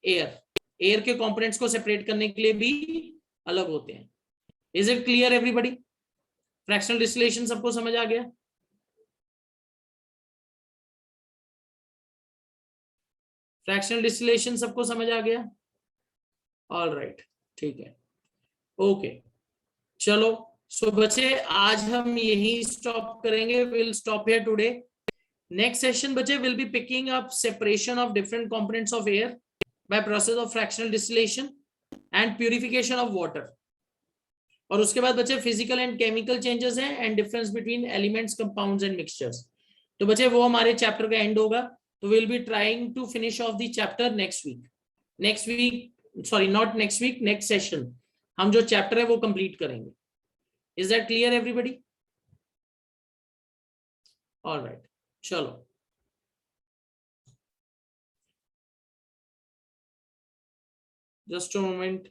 air. Air के components को separate करने के लिए भी अलग होते हैं. Is it clear everybody? Fractional distillation सबको समझ आ गया? Fractional distillation सबको समझ आ गया? All right, ठीक है. Okay, चलो. सो बच्चे आज हम यही स्टॉप करेंगे. Will stop here today. Next session बच्चे will be picking up separation of different components of air by process of fractional distillation and purification of water. और उसके बाद बच्चे फिजिकल एंड केमिकल चेंजेस हैं and difference between elements, compounds and mixtures. तो बच्चे वो हमारे चैप्टर का एंड होगा. तो will be trying to finish off the chapter next week, sorry not next week, next session हम जो चैप्टर है वो कंप्लीट करेंगे. Is that clear everybody? All right, chalo. Just a moment.